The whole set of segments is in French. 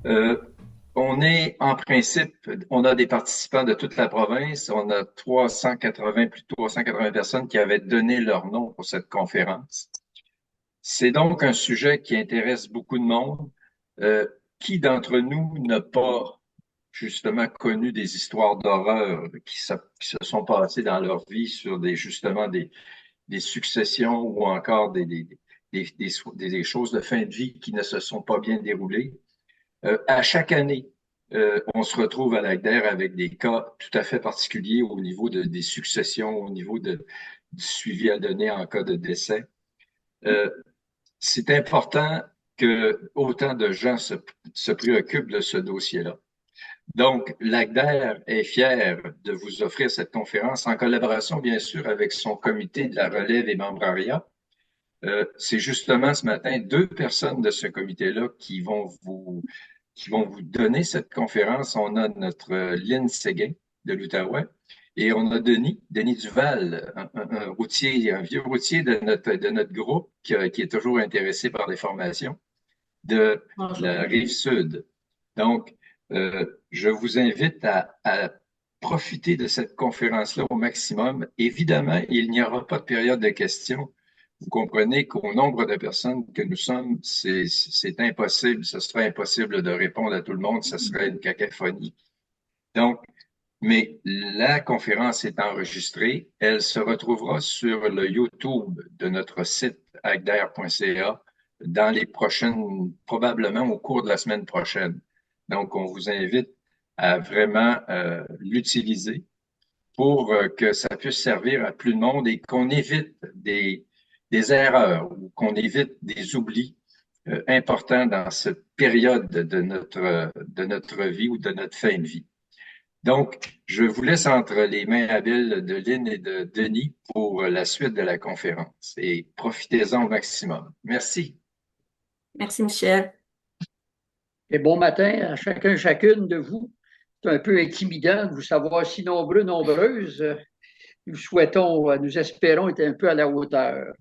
Euh, on est en principe, on a des participants de toute la province. On a 380, plus de 380 personnes qui avaient donné leur nom pour cette conférence. C'est donc un sujet qui intéresse beaucoup de monde. Euh, qui d'entre nous n'a pas justement connu des histoires d'horreur qui se sont passées dans leur vie sur justement des successions ou encore des choses de fin de vie qui ne se sont pas bien déroulées? À chaque année, on se retrouve à l'AGDER avec des cas tout à fait particuliers au niveau des successions, au niveau du suivi à donner en cas de décès. Euh, c'est important que autant de gens se préoccupent de ce dossier-là. Donc, l'AGDER est fier de vous offrir cette conférence en collaboration, bien sûr, avec son comité de la relève et membrariat. C'est justement ce matin deux personnes de ce comité-là qui vont vous donner cette conférence. On a notre Lynn Séguin de l'Outaouais et on a Denis Duval, un routier, un vieux routier de notre groupe qui est toujours intéressé par les formations de la Bonjour. rive sud. Donc, je vous invite à profiter de cette conférence-là au maximum. Évidemment, il n'y aura pas de période de questions. Vous comprenez qu'au nombre de personnes que nous sommes, c'est impossible, ce serait impossible de répondre à tout le monde, ce serait une cacophonie. Donc, mais la conférence est enregistrée. Elle se retrouvera sur le YouTube de notre site agder.ca dans les prochaines, probablement au cours de la semaine prochaine. Donc, on vous invite à vraiment l'utiliser pour que ça puisse servir à plus de monde et qu'on évite des erreurs ou qu'on évite des oublis importants dans cette période de notre vie ou de notre fin de vie. Donc, je vous laisse entre les mains habiles de Lynn et de Denis pour la suite de la conférence et profitez-en au maximum. Merci. Merci, Michel. Et bon matin à chacun, chacune de vous. C'est un peu intimidant de vous savoir si nombreux, nombreuses. Nous souhaitons, nous espérons être un peu à la hauteur.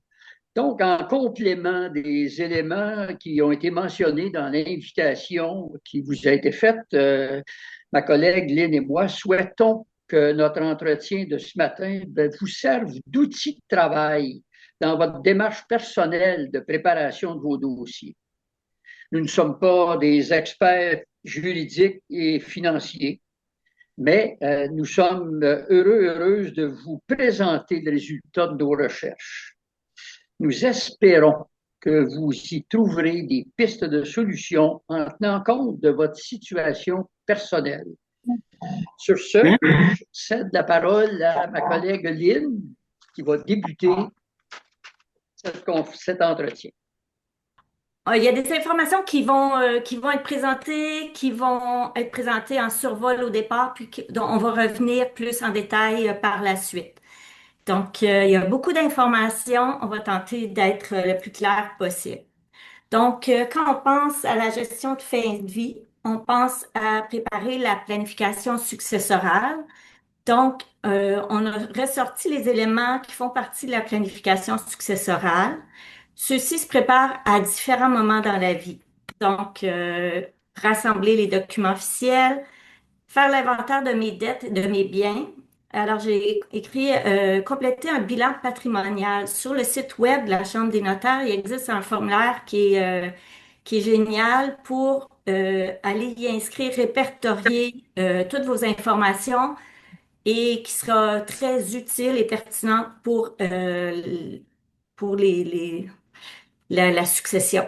Donc, en complément des éléments qui ont été mentionnés dans l'invitation qui vous a été faite, ma collègue Lynn et moi souhaitons que notre entretien de ce matin vous serve d'outil de travail dans votre démarche personnelle de préparation de vos dossiers. Nous ne sommes pas des experts juridiques et financiers, mais nous sommes heureuses de vous présenter le résultat de nos recherches. Nous espérons que vous y trouverez des pistes de solutions en tenant compte de votre situation personnelle. Sur ce, je cède la parole à ma collègue Lynn qui va débuter cet entretien. Il y a des informations qui vont être présentées en survol au départ, puis dont on va revenir plus en détail par la suite. Donc, il y a beaucoup d'informations. On va tenter d'être le plus clair possible. Donc, quand on pense à la gestion de fin de vie, on pense à préparer la planification successorale. Donc, on a ressorti les éléments qui font partie de la planification successorale. Ceux-ci se préparent à différents moments dans la vie. Donc, rassembler les documents officiels, faire l'inventaire de mes dettes et de mes biens. Alors, j'ai écrit compléter un bilan patrimonial. Sur le site web de la Chambre des notaires, il existe un formulaire qui est génial pour aller y inscrire, répertorier toutes vos informations et qui sera très utile et pertinente pour la succession.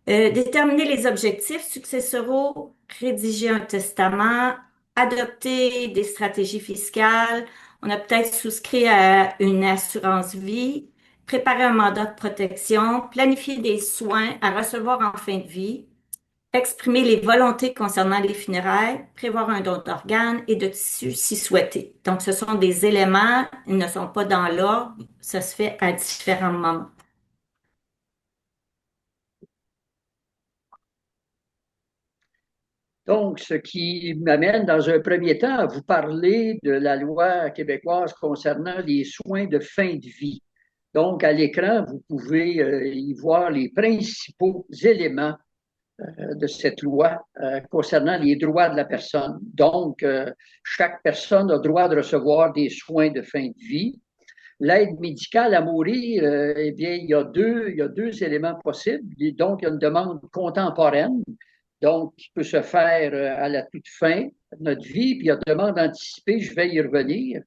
Déterminer les objectifs successoraux, rédiger un testament, adopter des stratégies fiscales. On a peut-être souscrit à une assurance vie, préparer un mandat de protection, planifier des soins à recevoir en fin de vie, exprimer les volontés concernant les funérailles, prévoir un don d'organes et de tissus si souhaité. Donc, ce sont des éléments, ils ne sont pas dans l'ordre, ça se fait à différents moments. Donc, ce qui m'amène dans un premier temps à vous parler de la loi québécoise concernant les soins de fin de vie. Donc, à l'écran, vous pouvez y voir les principaux éléments de cette loi concernant les droits de la personne. Donc, chaque personne a droit de recevoir des soins de fin de vie. L'aide médicale à mourir, eh bien, il y a deux éléments possibles. Donc, il y a une demande contemporaine, donc qui peut se faire à la toute fin de notre vie, puis il y a une demande anticipée, je vais y revenir.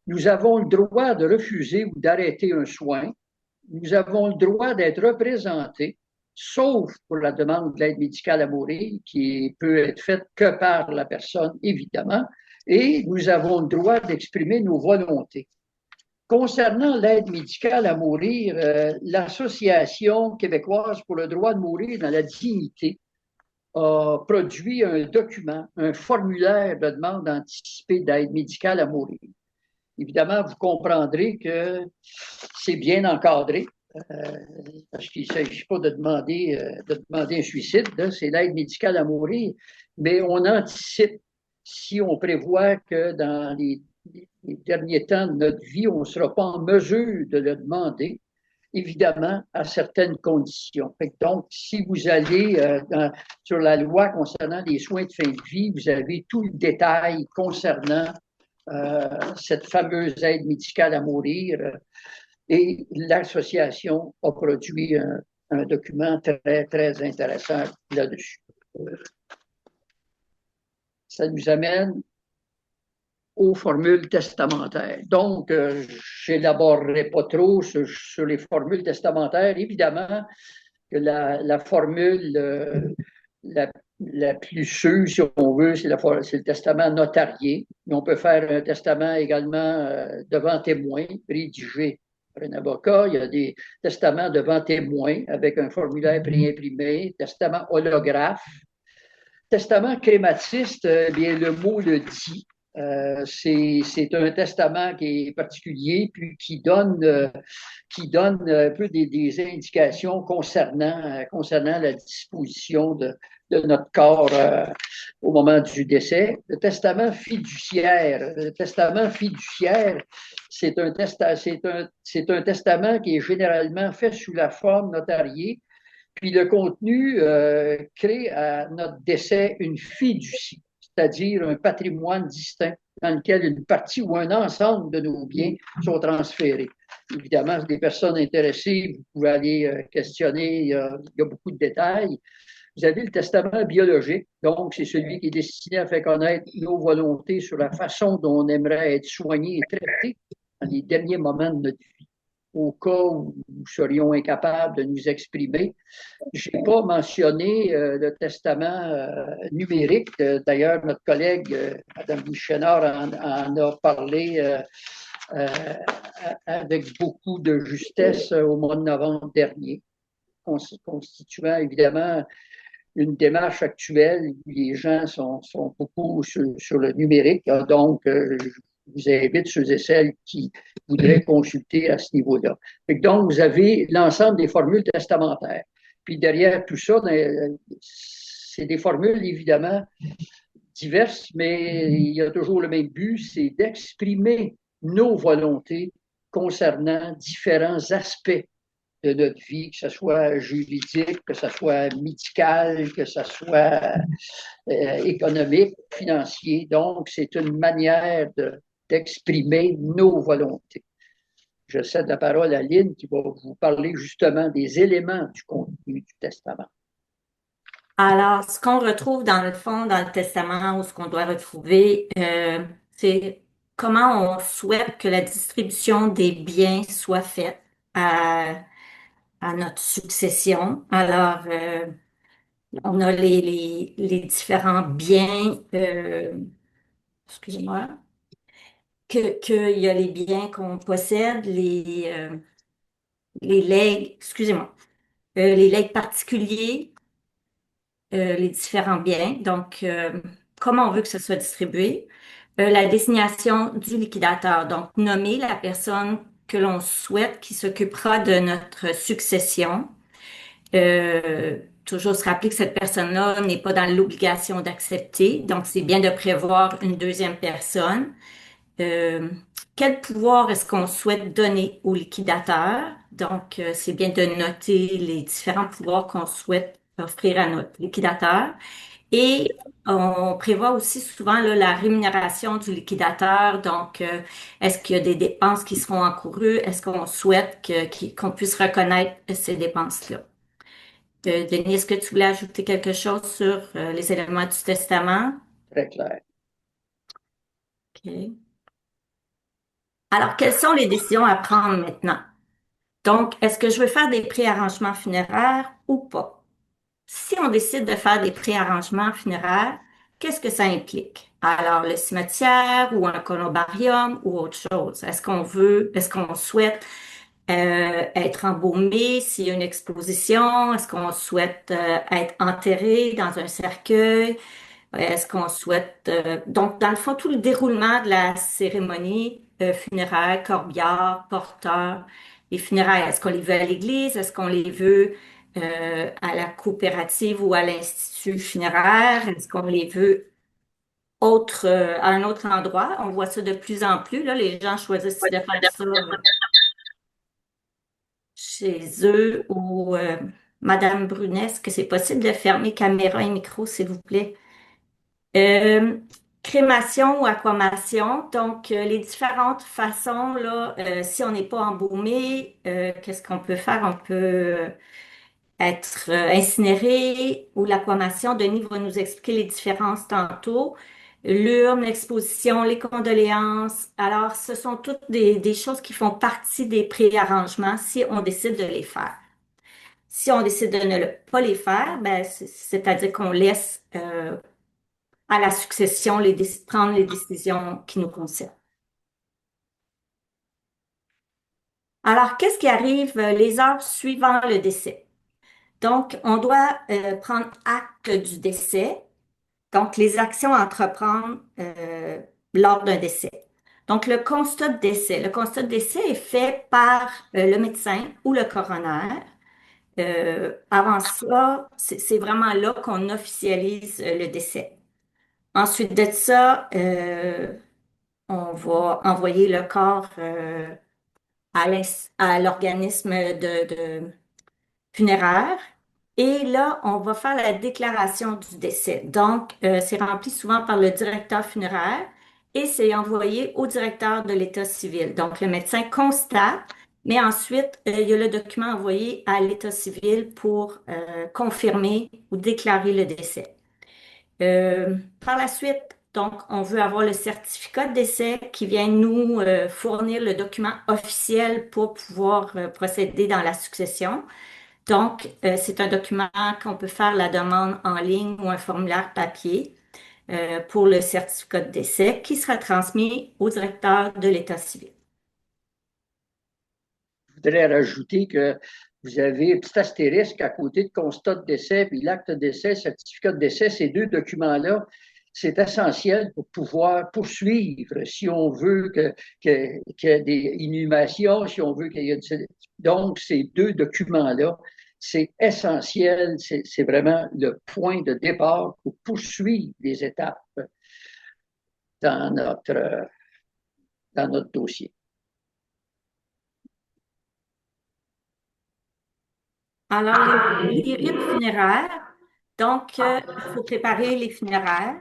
Nous avons le droit de refuser ou d'arrêter un soin. Nous avons le droit d'être représentés, sauf pour la demande de l'aide médicale à mourir, qui peut être faite que par la personne, évidemment, et nous avons le droit d'exprimer nos volontés. Concernant l'aide médicale à mourir, l'Association québécoise pour le droit de mourir dans la dignité a produit un document, un formulaire de demande anticipée d'aide médicale à mourir. Évidemment, vous comprendrez que c'est bien encadré, parce qu'il ne s'agit pas de demander un suicide, c'est l'aide médicale à mourir, mais on anticipe si on prévoit que dans les derniers temps de notre vie, on ne sera pas en mesure de le demander, évidemment, à certaines conditions. Donc, si vous allez sur la loi concernant les soins de fin de vie, vous avez tout le détail concernant cette fameuse aide médicale à mourir. Et l'association a produit un document très, très intéressant là-dessus. Ça nous amène aux formules testamentaires. Donc, je n'élaborerai pas trop sur les formules testamentaires. Évidemment que la formule la plus sûre, si on veut, c'est le testament notarié. Mais on peut faire un testament également devant témoin, rédigé par un avocat. Il y a des testaments devant témoin avec un formulaire préimprimé, testament holographe. Testament crématiste, bien, le mot le dit. C'est un testament qui est particulier, puis qui donne un peu des indications concernant la disposition de notre corps au moment du décès. Le testament fiduciaire, c'est un testament qui est généralement fait sous la forme notariée, puis le contenu crée à notre décès une fiducie, c'est-à-dire un patrimoine distinct dans lequel une partie ou un ensemble de nos biens sont transférés. Évidemment, des personnes intéressées, vous pouvez aller questionner, il y a beaucoup de détails. Vous avez le testament biologique, donc c'est celui qui est destiné à faire connaître nos volontés sur la façon dont on aimerait être soigné et traité dans les derniers moments de notre vie, au cas où nous serions incapables de nous exprimer. Je n'ai pas mentionné le testament numérique. D'ailleurs, notre collègue, Mme Bouchenard, en a parlé avec beaucoup de justesse au mois de novembre dernier, constituant évidemment une démarche actuelle où les gens sont beaucoup sur le numérique. Donc, je vous invite ceux et celles qui voudraient consulter à ce niveau-là. Donc, vous avez l'ensemble des formules testamentaires. Puis derrière tout ça, c'est des formules évidemment diverses, mais il y a toujours le même but, c'est d'exprimer nos volontés concernant différents aspects de notre vie, que ce soit juridique, que ce soit médical, que ce soit économique, financier. Donc, c'est une manière d'exprimer nos volontés. Je cède la parole à Lynn qui va vous parler justement des éléments du contenu du testament. Alors, ce qu'on retrouve dans le fond, dans le testament, ou ce qu'on doit retrouver, c'est comment on souhaite que la distribution des biens soit faite à notre succession. Alors, on a les différents biens, excusez-moi, qu'il y a les biens qu'on possède, les legs, excusez-moi, les legs particuliers, les différents biens. Donc, comment on veut que ce soit distribué. La désignation du liquidateur, donc nommer la personne que l'on souhaite qui s'occupera de notre succession. Toujours se rappeler que cette personne-là n'est pas dans l'obligation d'accepter, donc c'est bien de prévoir une deuxième personne. Quel pouvoir est-ce qu'on souhaite donner au liquidateur? Donc, c'est bien de noter les différents pouvoirs qu'on souhaite offrir à notre liquidateur. Et on prévoit aussi souvent là, la rémunération du liquidateur. Donc, est-ce qu'il y a des dépenses qui seront encourues? Est-ce qu'on souhaite qu'on puisse reconnaître ces dépenses-là? Denis, est-ce que tu voulais ajouter quelque chose sur les éléments du testament? Très clair. OK. Alors, quelles sont les décisions à prendre maintenant? Donc, est-ce que je veux faire des préarrangements funéraires ou pas? Si on décide de faire des préarrangements funéraires, qu'est-ce que ça implique? Alors, le cimetière ou un columbarium ou autre chose? Est-ce qu'on souhaite être embaumé s'il y a une exposition? Est-ce qu'on souhaite être enterré dans un cercueil? Est-ce qu'on souhaite... donc, dans le fond, tout le déroulement de la cérémonie funéraire, corbière, porteur, les funérailles, est-ce qu'on les veut à l'église? Est-ce qu'on les veut à la coopérative ou à l'institut funéraire? Est-ce qu'on les veut à un autre endroit? On voit ça de plus en plus, là, les gens choisissent de faire ça chez eux ou Madame Brunet, est-ce que c'est possible de fermer caméra et micro, s'il vous plaît? Euh, Crémation ou aquamation, donc les différentes façons, là, si on n'est pas embaumé, qu'est-ce qu'on peut faire? On peut être incinéré ou l'aquamation. Denis va nous expliquer les différences tantôt. L'urne, l'exposition, les condoléances. Alors, ce sont toutes des choses qui font partie des préarrangements si on décide de les faire. Si on décide de ne pas les faire, ben, c'est-à-dire qu'on laisse à la succession prendre les décisions qui nous concernent. Alors, qu'est-ce qui arrive les heures suivant le décès? Donc, on doit prendre acte du décès, donc les actions à entreprendre lors d'un décès. Donc, le constat de décès. Le constat de décès est fait par le médecin ou le coroner. Avant ça, c'est vraiment là qu'on officialise le décès. Ensuite de ça, on va envoyer le corps à l'organisme de funéraire. Et là, on va faire la déclaration du décès. Donc, c'est rempli souvent par le directeur funéraire et c'est envoyé au directeur de l'état civil. Donc, le médecin constate, mais ensuite, il y a le document envoyé à l'état civil pour confirmer ou déclarer le décès. Par la suite, donc, on veut avoir le certificat de décès qui vient nous fournir le document officiel pour pouvoir procéder dans la succession. Donc, c'est un document qu'on peut faire la demande en ligne ou un formulaire papier pour le certificat de décès qui sera transmis au directeur de l'état civil. Je voudrais rajouter que vous avez un petit astérisque à côté de constat de décès, puis l'acte de décès, certificat de décès, ces deux documents-là, c'est essentiel pour pouvoir poursuivre si on veut qu'il y ait des inhumations, si on veut qu'il y ait... Donc, ces deux documents-là, c'est essentiel, c'est vraiment le point de départ pour poursuivre les étapes dans notre dossier. Alors, les rites funéraires, donc, il faut préparer les funéraires.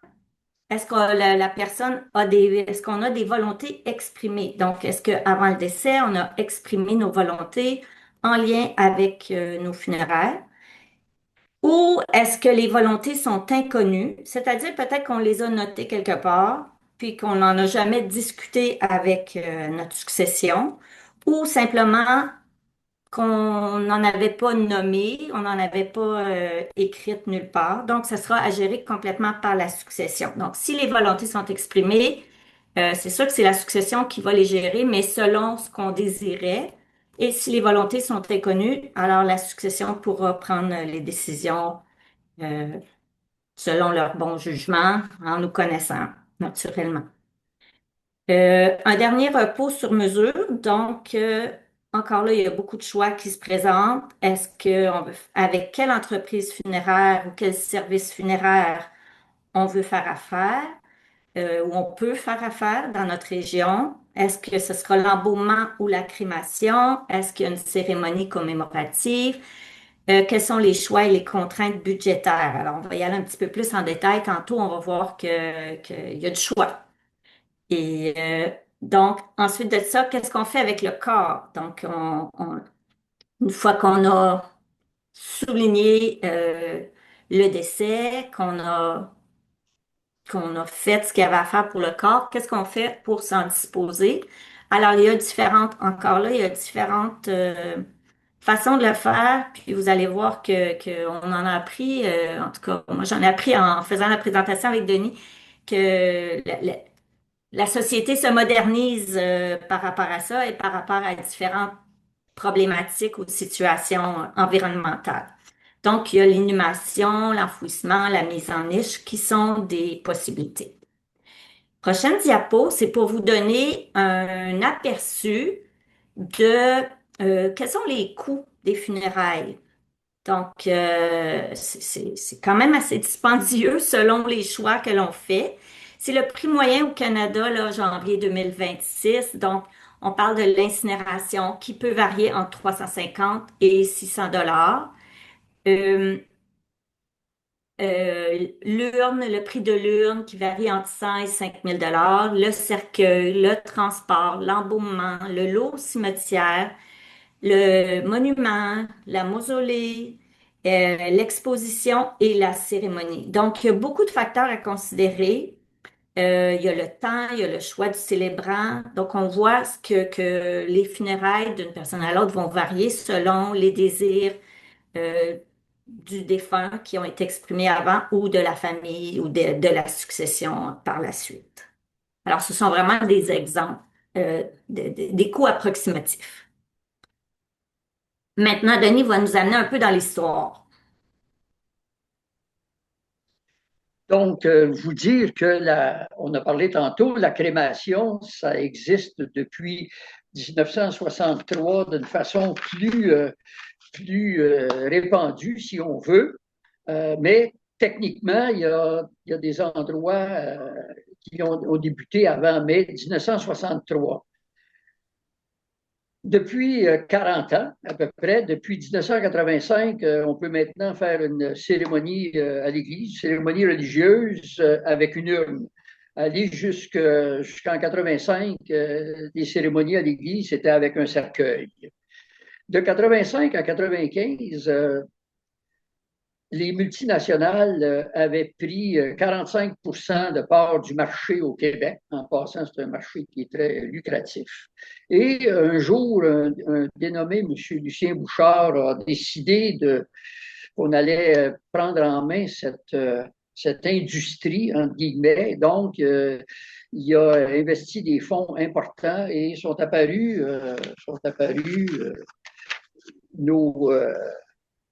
Est-ce que la personne est-ce qu'on a des volontés exprimées? Donc, est-ce qu'avant le décès, on a exprimé nos volontés en lien avec nos funéraires? Ou est-ce que les volontés sont inconnues? C'est-à-dire peut-être qu'on les a notées quelque part, puis qu'on n'en a jamais discuté avec notre succession, ou simplement qu'on n'en avait pas nommé, on n'en avait pas écrite nulle part. Donc, ce sera à gérer complètement par la succession. Donc, si les volontés sont exprimées, c'est sûr que c'est la succession qui va les gérer, mais selon ce qu'on désirait. Et si les volontés sont inconnues, alors la succession pourra prendre les décisions euh, selon leur bon jugement, en nous connaissant, naturellement. Un dernier repos sur mesure. Donc, encore là, il y a beaucoup de choix qui se présentent. Est-ce avec quelle entreprise funéraire ou quel service funéraire on veut faire affaire, ou on peut faire affaire dans notre région? Est-ce que ce sera l'embaumement ou la crémation? Est-ce qu'il y a une cérémonie commémorative? Quels sont les choix et les contraintes budgétaires? Alors, on va y aller un petit peu plus en détail. Tantôt, on va voir qu'il y a du choix. Et donc, ensuite de ça, qu'est-ce qu'on fait avec le corps? Donc, une fois qu'on a souligné le décès, qu'on a fait ce qu'il y avait à faire pour le corps, qu'est-ce qu'on fait pour s'en disposer? Alors, encore là, il y a différentes façons de le faire, puis vous allez voir qu'on en a appris, en tout cas, moi j'en ai appris en faisant la présentation avec Denis, que la société se modernise par rapport à ça et par rapport à différentes problématiques ou situations environnementales. Donc, il y a l'inhumation, l'enfouissement, la mise en niche qui sont des possibilités. Prochaine diapo, c'est pour vous donner un aperçu de quels sont les coûts des funérailles. Donc, c'est quand même assez dispendieux selon les choix que l'on fait. C'est le prix moyen au Canada, là, janvier 2026. Donc, on parle de l'incinération qui peut varier entre 350 et 600 dollars. Euh, l'urne, le prix de l'urne qui varie entre 100 et 5 000 dollars. Le cercueil, le transport, l'embaumement, le lot au cimetière, le monument, la mausolée, l'exposition et la cérémonie. Donc, il y a beaucoup de facteurs à considérer. Il y a le temps, il y a le choix du célébrant. Donc, on voit que les funérailles d'une personne à l'autre vont varier selon les désirs euh, du défunt qui ont été exprimés avant ou de la famille ou de la succession par la suite. Alors, ce sont vraiment des exemples, des coûts approximatifs. Maintenant, Denis va nous amener un peu dans l'histoire. Donc, vous dire que on a parlé tantôt, la crémation, ça existe depuis 1963 d'une façon plus répandue, si on veut. Mais techniquement, il y a des endroits qui ont débuté avant mai 1963. Depuis 40 ans, à peu près, depuis 1985, on peut maintenant faire une cérémonie à l'église, cérémonie religieuse avec une urne. Aller jusqu'en 85, les cérémonies à l'église, c'était avec un cercueil. De 85 à 95, les multinationales avaient pris 45 de part du marché au Québec. En passant, c'est un marché qui est très lucratif. Et un jour, un dénommé M. Lucien Bouchard a décidé qu'on allait prendre en main cette industrie, entre guillemets. Donc, il a investi des fonds importants et sont apparus nos,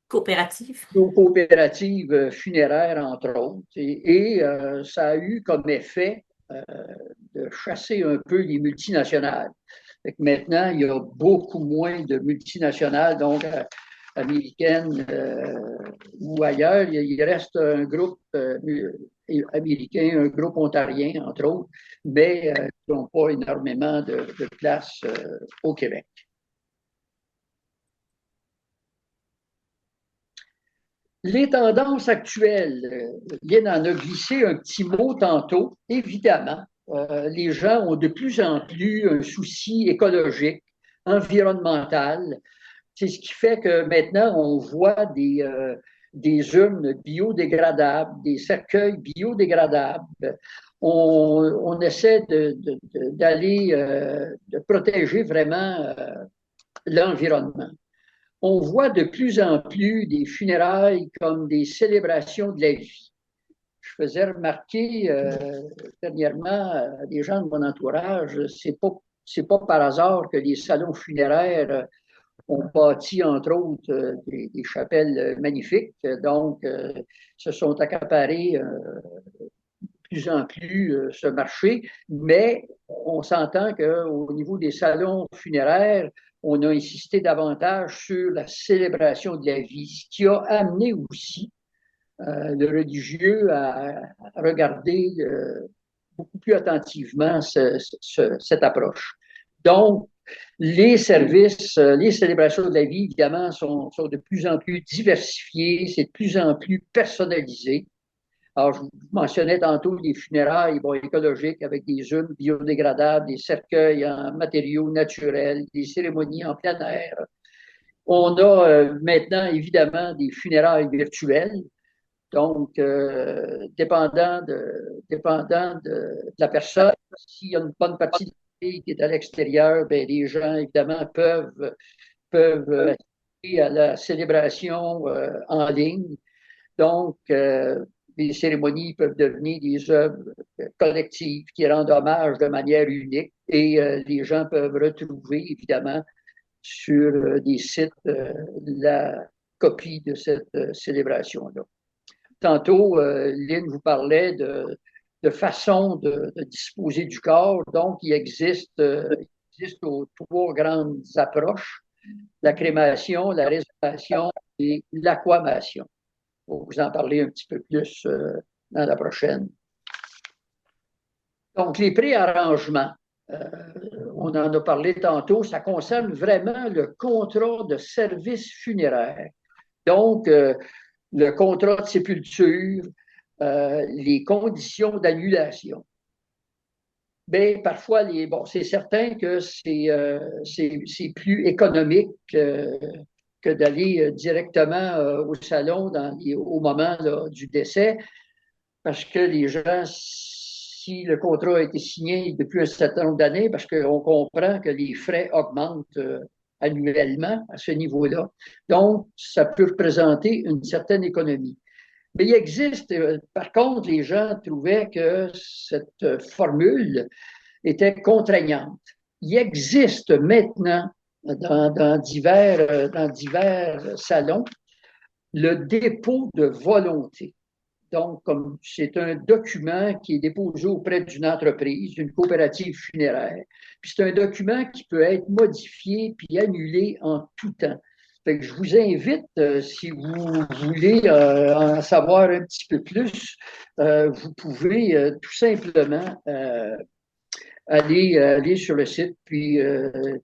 Coopérative. nos coopératives funéraires, entre autres. Et ça a eu comme effet de chasser un peu les multinationales. Fait que maintenant, il y a beaucoup moins de multinationales, donc américaines ou ailleurs. Il reste un groupe américain, un groupe ontarien, entre autres, mais qui n'ont pas énormément de place au Québec. Les tendances actuelles, Lynn en a glissé un petit mot tantôt. Évidemment, les gens ont de plus en plus un souci écologique, environnemental. C'est ce qui fait que maintenant, on voit des urnes biodégradables, des cercueils biodégradables. On essaie d'aller, de protéger vraiment l'environnement. On voit de plus en plus des funérailles comme des célébrations de la vie. Je faisais remarquer dernièrement à des gens de mon entourage, c'est pas par hasard que les salons funéraires ont bâti, entre autres, des chapelles magnifiques. Donc, se sont accaparés de plus en plus ce marché, mais on s'entend qu'au niveau des salons funéraires, on a insisté davantage sur la célébration de la vie, ce qui a amené aussi le religieux à regarder beaucoup plus attentivement cette approche. Donc, Les services, les célébrations de la vie, évidemment, sont de plus en plus diversifiées, c'est de plus en plus personnalisé. Alors, je vous mentionnais tantôt les funérailles bon, écologiques avec des urnes biodégradables, des cercueils en matériaux naturels, des cérémonies en plein air. On a maintenant, évidemment, des funérailles virtuelles. Donc, dépendant de la personne, s'il y a une bonne partie de la famille qui est à l'extérieur, ben, les gens, évidemment, peuvent assister à la célébration en ligne. Donc, les cérémonies peuvent devenir des œuvres collectives qui rendent hommage de manière unique et les gens peuvent retrouver, évidemment, sur des sites la copie de cette célébration-là. Tantôt, Lynn vous parlait de façon de disposer du corps. Donc, il existe trois grandes approches, la crémation, la résurrection et l'aquamation. On va vous en parler un petit peu plus dans la prochaine. Donc, les préarrangements, on en a parlé tantôt, ça concerne vraiment le contrat de service funéraire. Donc, le contrat de sépulture, les conditions d'annulation. Bien, parfois, c'est certain que c'est plus économique que d'aller directement au salon au moment là, du décès, parce que les gens, si le contrat a été signé depuis un certain nombre d'années, parce qu'on comprend que les frais augmentent annuellement à ce niveau-là. Donc, ça peut représenter une certaine économie. Mais il existe, par contre, les gens trouvaient que cette formule était contraignante. Il existe maintenant dans divers salons le dépôt de volonté. Donc, comme c'est un document qui est déposé auprès d'une entreprise, d'une coopérative funéraire. Puis c'est un document qui peut être modifié puis annulé en tout temps. Fait que je vous invite, si vous voulez en savoir un petit peu plus, vous pouvez tout simplement aller sur le site, puis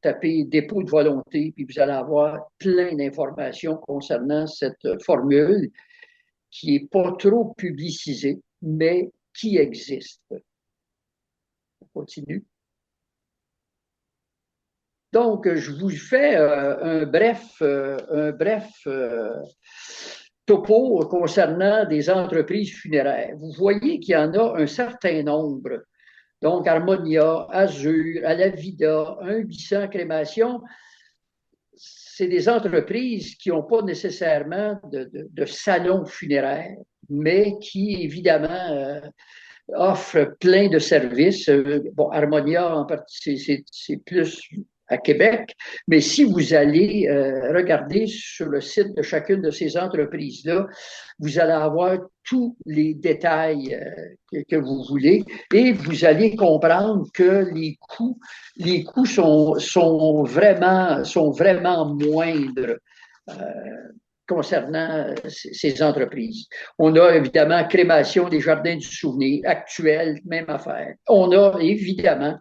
taper dépôt de volonté, puis vous allez avoir plein d'informations concernant cette formule qui n'est pas trop publicisée, mais qui existe. On continue. Donc, je vous fais un bref topo concernant des entreprises funéraires. Vous voyez qu'il y en a un certain nombre. Donc, Harmonia, Azur, Alavida, 800 Crémation, c'est des entreprises qui n'ont pas nécessairement de salon funéraire, mais qui, évidemment, offrent plein de services. Bon, Harmonia, en partie, c'est plus à Québec, mais si vous allez regarder sur le site de chacune de ces entreprises-là, vous allez avoir tous les détails que vous voulez et vous allez comprendre que les coûts sont vraiment moindres concernant ces entreprises. On a évidemment Crémation des Jardins du Souvenir, Actuel, même affaire. On a évidemment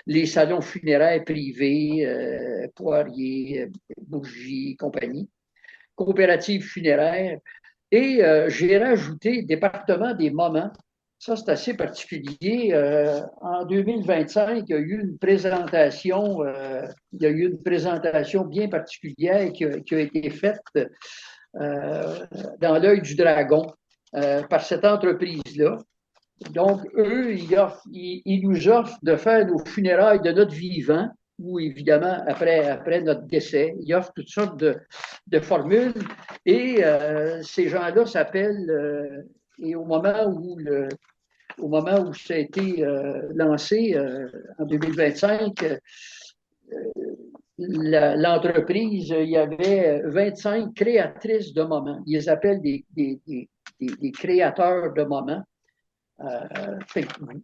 les salons funéraires privés, Poirier, Bougie, compagnie, coopératives funéraires, et j'ai rajouté Département des moments. Ça, c'est assez particulier. En 2025, il y a eu une présentation, bien particulière qui a été faite dans l'œil du dragon par cette entreprise-là. Donc, eux, ils nous offrent de faire nos funérailles de notre vivant, ou évidemment, après notre décès. Ils offrent toutes sortes de formules. Et ces gens-là s'appellent, et au moment où ça a été lancé en 2025, l'entreprise, il y avait 25 créatrices de moments. Ils les appellent des créateurs de moments.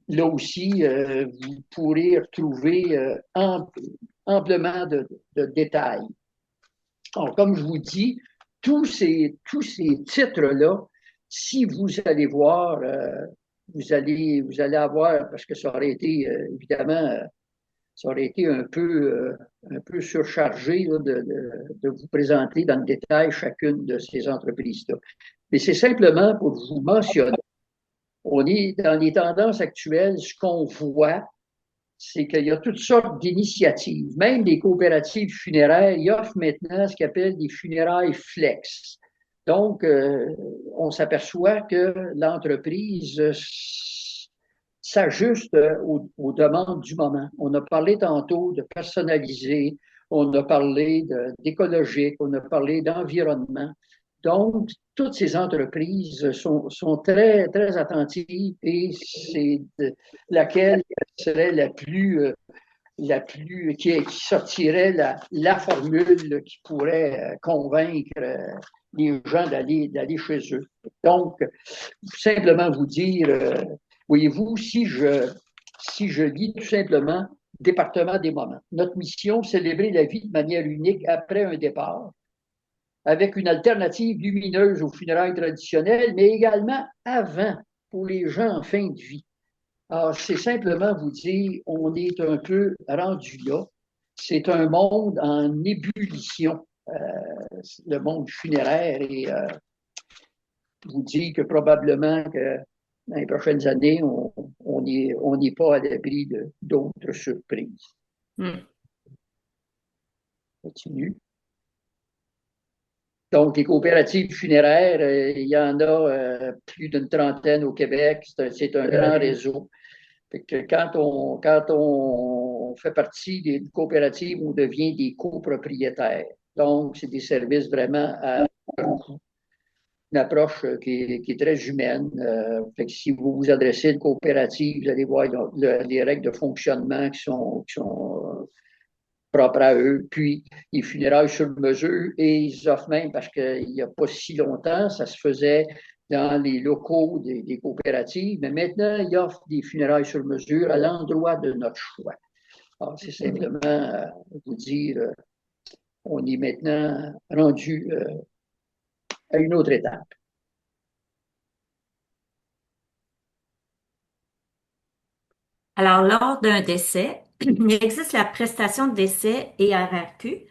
Là aussi, vous pourrez retrouver amplement de détails. Alors, comme je vous dis, tous ces titres-là, si vous allez voir, vous allez avoir, parce que ça aurait été évidemment ça aurait été un peu surchargé là, de vous présenter dans le détail chacune de ces entreprises-là. Mais c'est simplement pour vous mentionner, on est dans les tendances actuelles, ce qu'on voit, c'est qu'il y a toutes sortes d'initiatives. Même les coopératives funéraires, ils offrent maintenant ce qu'ils appellent des funérailles flex. Donc, on s'aperçoit que l'entreprise s'ajuste aux demandes du moment. On a parlé tantôt de personnaliser, on a parlé d'écologique, on a parlé d'environnement. Donc, toutes ces entreprises sont très, très attentives et c'est laquelle serait qui sortirait la formule qui pourrait convaincre les gens d'aller chez eux. Donc, simplement vous dire, voyez-vous, si je lis tout simplement Département des moments, notre mission, célébrer la vie de manière unique après un départ, avec une alternative lumineuse aux funérailles traditionnelles, mais également avant, pour les gens en fin de vie. Alors, c'est simplement vous dire, on est un peu rendu là. C'est un monde en ébullition, le monde funéraire, et vous dire que probablement que dans les prochaines années, on n'est pas à l'abri d'autres surprises. Continue. Donc, les coopératives funéraires, il y en a plus d'une trentaine au Québec. C'est un grand réseau. Fait que quand on fait partie d'une coopérative, on devient des copropriétaires. Donc, c'est des services vraiment à une approche qui est très humaine. Fait que si vous vous adressez à une coopérative, vous allez voir les règles de fonctionnement qui sont propres à eux. Puis, les funérailles sur mesure, et ils offrent même, parce qu'il n'y a pas si longtemps, ça se faisait dans les locaux des coopératives, mais maintenant, ils offrent des funérailles sur mesure à l'endroit de notre choix. Alors, c'est simplement vous dire, on est maintenant rendu à une autre étape. Alors, lors d'un décès, il existe la prestation de décès et RRQ.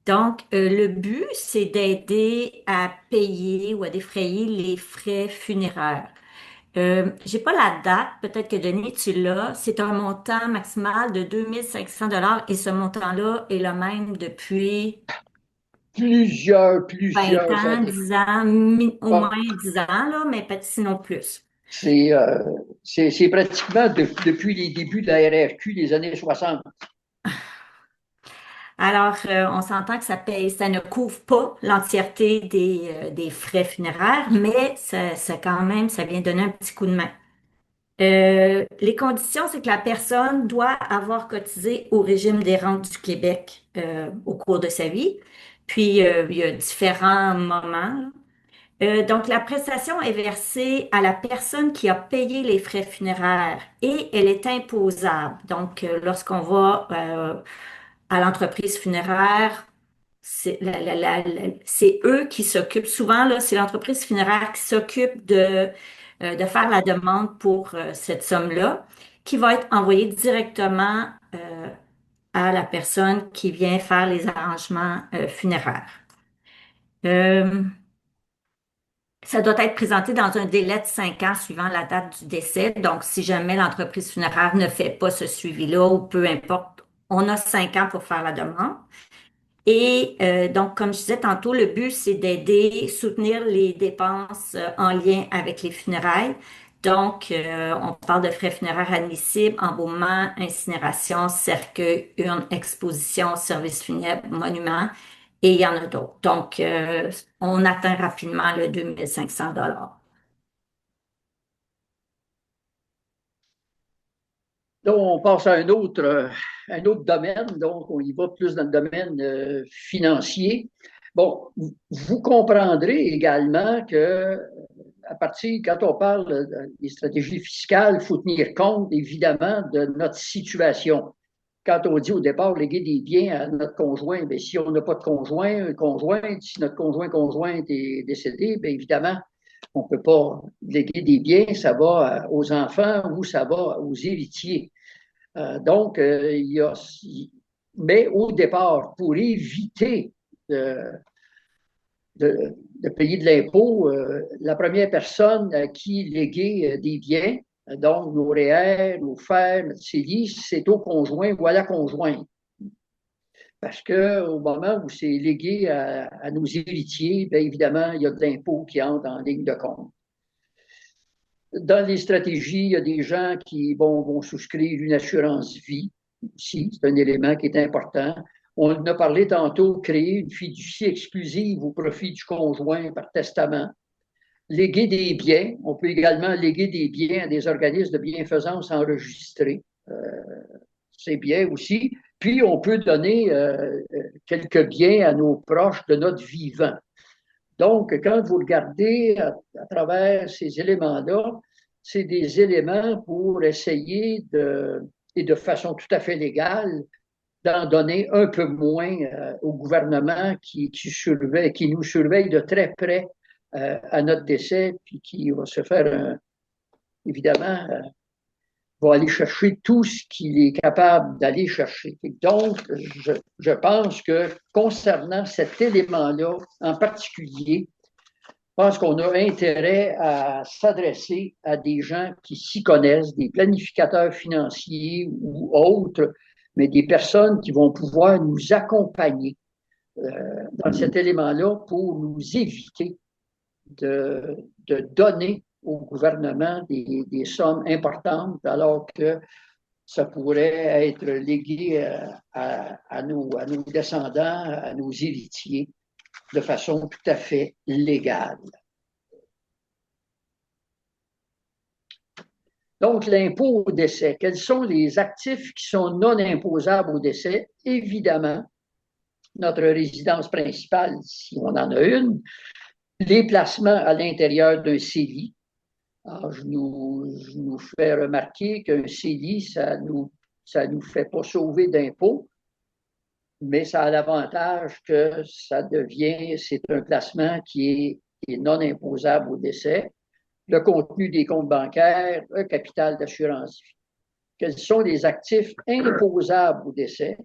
Donc, le but, c'est d'aider à payer ou à défrayer les frais funéraires. J'ai pas la date, peut-être que Denis, tu l'as. C'est un montant maximal de 2500 et ce montant-là est le même depuis Plusieurs 20 ans, années. 10 ans, au moins 10 ans, là, mais peut-être sinon plus. C'est pratiquement depuis les débuts de la RRQ des années 60. Alors, on s'entend que ça ne couvre pas l'entièreté des frais funéraires, mais quand même, ça vient donner un petit coup de main. Les conditions, c'est que la personne doit avoir cotisé au régime des rentes du Québec au cours de sa vie. Puis, il y a différents moments, là. Donc, la prestation est versée à la personne qui a payé les frais funéraires et elle est imposable. Donc, lorsqu'on va à l'entreprise funéraire, c'est eux qui s'occupent, souvent, là, c'est l'entreprise funéraire qui s'occupe de faire la demande pour cette somme-là, qui va être envoyée directement à la personne qui vient faire les arrangements funéraires. Ça doit être présenté dans un délai de 5 ans suivant la date du décès. Donc, si jamais l'entreprise funéraire ne fait pas ce suivi-là ou peu importe, on a 5 ans pour faire la demande. Et donc, comme je disais tantôt, le but, c'est d'aider, soutenir les dépenses en lien avec les funérailles. Donc, on parle de frais funéraires admissibles, embaumement, incinération, cercueil, urne, exposition, service funèbre, monument, et il y en a d'autres. Donc, on atteint rapidement le 2500 $. Donc, on passe à un autre domaine, donc on y va plus dans le domaine financier. Bon, vous comprendrez également que à partir, quand on parle des stratégies fiscales, il faut tenir compte évidemment de notre situation. Quand on dit au départ léguer des biens à notre conjoint, bien, si on n'a pas de conjointe, si notre conjointe est décédé, bien évidemment, on ne peut pas léguer des biens, ça va aux enfants ou ça va aux héritiers. Donc, mais au départ, pour éviter de, de payer de l'impôt, la première personne à qui léguer des biens, donc nos REER, nos fermes, notre CELI, c'est au conjoint ou à la conjointe. Parce qu'au moment où c'est légué à nos héritiers, bien évidemment, il y a de l'impôt qui entre en ligne de compte. Dans les stratégies, il y a des gens qui vont souscrire une assurance vie aussi, c'est un élément qui est important. On en a parlé tantôt, créer une fiducie exclusive au profit du conjoint par testament. Léguer des biens, on peut également léguer des biens à des organismes de bienfaisance enregistrés. C'est bien aussi. Puis, on peut donner quelques biens à nos proches de notre vivant. Donc, quand vous regardez à travers ces éléments-là, c'est des éléments pour essayer et de façon tout à fait légale, d'en donner un peu moins au gouvernement qui nous surveille de très près à notre décès, puis qui va se faire, évidemment, va aller chercher tout ce qu'il est capable d'aller chercher. Et donc, je pense que concernant cet élément-là en particulier, je pense qu'on a intérêt à s'adresser à des gens qui s'y connaissent, des planificateurs financiers ou autres, mais des personnes qui vont pouvoir nous accompagner dans cet élément-là pour nous éviter de donner au gouvernement des sommes importantes alors que ça pourrait être légué à nos descendants, à nos héritiers, de façon tout à fait légale. Donc, l'impôt au décès. Quels sont les actifs qui sont non imposables au décès? Évidemment, notre résidence principale, si on en a une, les placements à l'intérieur d'un CELI. Alors, je nous fais remarquer qu'un CELI, ça nous fait pas sauver d'impôts, mais ça a l'avantage que c'est un placement qui est non imposable au décès. Le contenu des comptes bancaires, un capital d'assurance vie. Quels sont les actifs imposables au décès?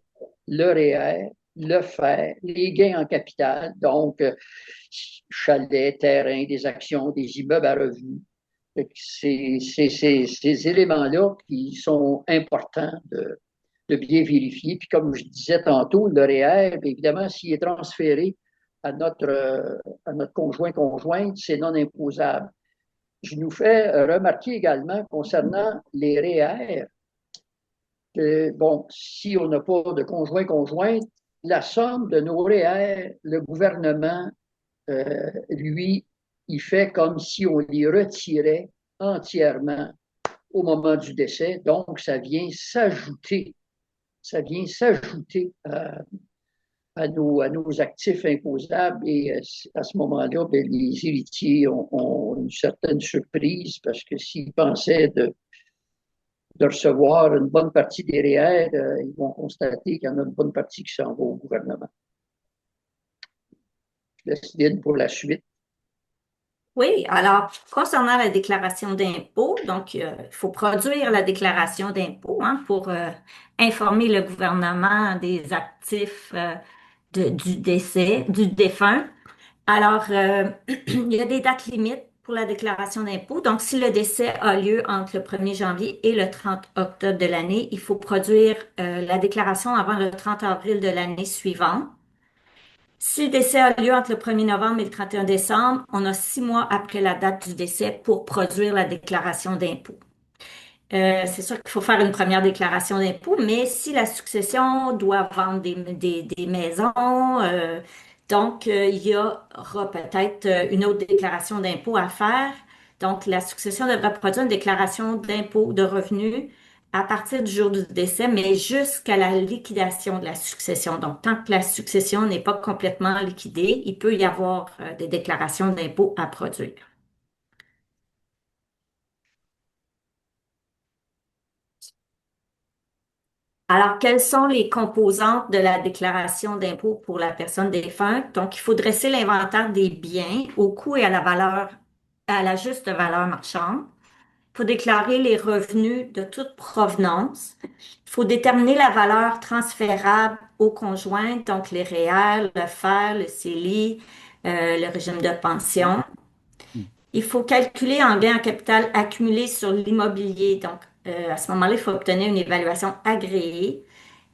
Le REER, le FER, les gains en capital, donc chalets, terrains, des actions, des immeubles à revenus. Ces éléments-là qui sont importants de bien vérifier. Puis comme je disais tantôt, le REER, évidemment, s'il est transféré à notre conjointe, c'est non imposable. Je nous fais remarquer également concernant les REER, que, bon, si on n'a pas de conjointe, la somme de nos REER, le gouvernement, lui, il fait comme si on les retirait entièrement au moment du décès. Donc, ça vient s'ajouter à nos actifs imposables et à ce moment-là, bien, les héritiers ont une certaine surprise parce que s'ils pensaient de recevoir une bonne partie des REER, ils vont constater qu'il y en a une bonne partie qui s'en va au gouvernement. Je laisse Lynn pour la suite. Oui, alors, concernant la déclaration d'impôt, donc, il faut produire la déclaration d'impôt pour informer le gouvernement des actifs du décès, du défunt. Alors, il y a des dates limites pour la déclaration d'impôt. Donc, si le décès a lieu entre le 1er janvier et le 30 octobre de l'année, il faut produire la déclaration avant le 30 avril de l'année suivante. Si le décès a lieu entre le 1er novembre et le 31 décembre, on a 6 mois après la date du décès pour produire la déclaration d'impôt. C'est sûr qu'il faut faire une première déclaration d'impôt, mais si la succession doit vendre des maisons, donc il y aura peut-être une autre déclaration d'impôt à faire. Donc, la succession devra produire une déclaration d'impôt de revenus à partir du jour du décès, mais jusqu'à la liquidation de la succession. Donc, tant que la succession n'est pas complètement liquidée, il peut y avoir des déclarations d'impôt à produire. Alors, quelles sont les composantes de la déclaration d'impôt pour la personne défunte? Donc, il faut dresser l'inventaire des biens au coût et à la valeur, à la juste valeur marchande. Il faut déclarer les revenus de toute provenance. Il faut déterminer la valeur transférable au conjoint, donc les REER, le FER, le CELI, le régime de pension. Il faut calculer en gain en capital accumulé sur l'immobilier. Donc, à ce moment-là, il faut obtenir une évaluation agréée,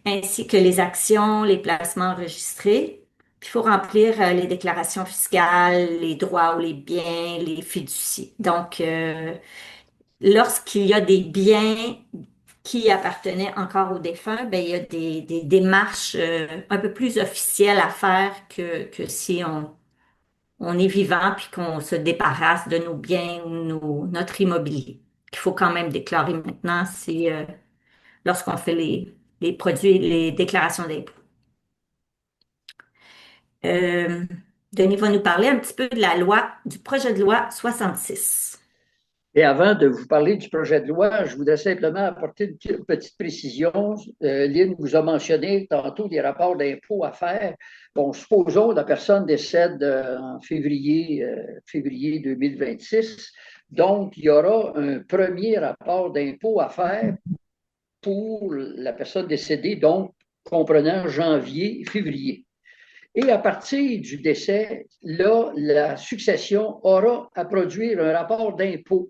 ainsi que les actions, les placements enregistrés. Puis, il faut remplir les déclarations fiscales, les droits ou les biens, les fiducies. Donc, lorsqu'il y a des biens qui appartenaient encore au défunt, ben, il y a des démarches un peu plus officielles à faire que si on est vivant puis qu'on se débarrasse de nos biens ou notre immobilier. Qu'il faut quand même déclarer maintenant, c'est lorsqu'on fait les produits, les déclarations d'impôts. Euh, Denis va nous parler un petit peu de la loi, du projet de loi 66. Et avant de vous parler du projet de loi, je voudrais simplement apporter une petite précision. Lynn vous a mentionné tantôt des rapports d'impôts à faire. Bon, supposons que la personne décède en février 2026. Donc, il y aura un premier rapport d'impôt à faire pour la personne décédée, donc comprenant janvier, février. Et à partir du décès, là, la succession aura à produire un rapport d'impôt